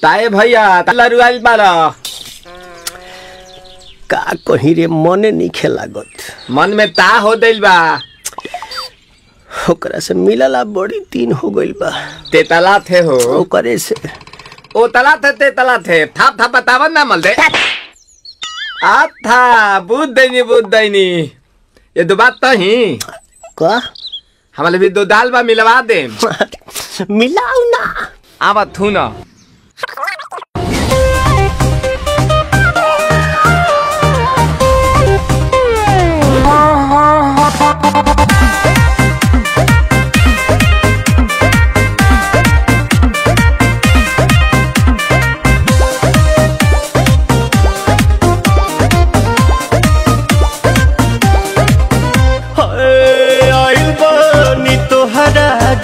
ताए भैया तला रुआल बारा का कहीं रे मने नहीं खेलागत। मन में ता हो दिल बा ओकरा से मिलला बड़ी दिन हो गइल बा। ते तला थे हो ओकरे से ओ तला थे ते तला थे थाप थाप बतावन ना मल दे आ था बुद्ध दैनी ये दो बात तो ही का हमारे भी दो दाल बा मिलवा दे मिलाऊ ना आवा थू ना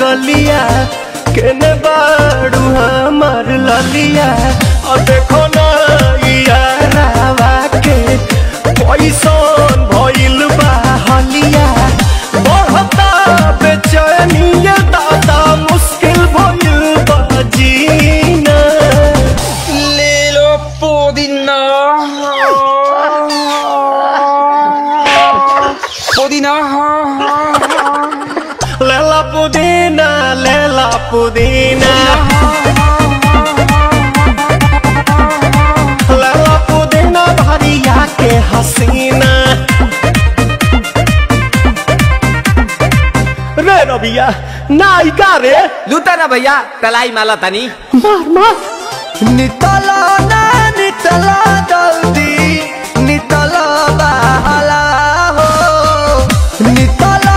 गलिया केने बाड़ू हमार ललिया और देखो ना यारावा के पैसन भइल बा हलिया बढ़ता बेचैनिया दादा मुश्किल भइल बा जीना ले लो पुदीना लेला पुदीना लेला पुदीना लेला पुदीना भरिया के हसीना रे रबिया नायिका रे लूटा ना भैया तलाई माला तनी मार मार नितला ना नितला जल्दी नितला बहला हो नितला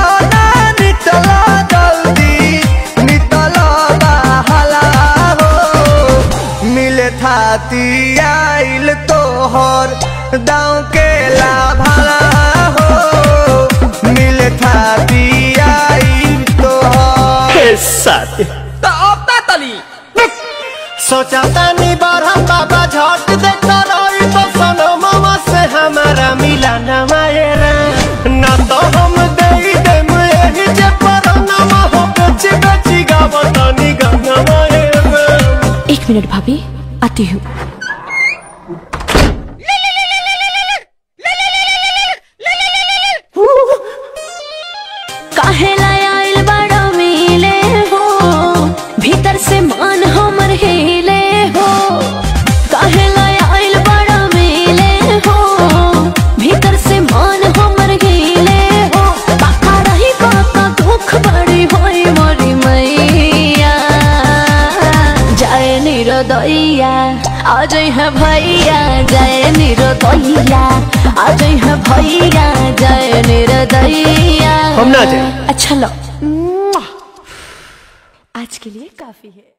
थाती आइल तोहर दाँव के लाभाला हो मिले थाती आइल तोहर साथ तो अब ता तली सोचा तानी बारह बाबा झट देखता रही तो सनो मामा से हमारा मिला न मायरा ना तो हम दे देम यही जे पर नामा हो बेची बेची गावतानी गंगा मायरा। 1 मिनट भाभी आती हूँ। काहे लायल बड़ा मिले हो भीतर से मान हमर हिले हो काहे लायल बड़ा मिले हो भीतर से मान हमर हिले हो बाका रही बाका दुख बड़ी होई मोरी मैया जाए निरोदैया आज है भैया जय निरोदैया आज है भैया जय निरोदैया हम ना जाए। अच्छा लो आज के लिए काफी है।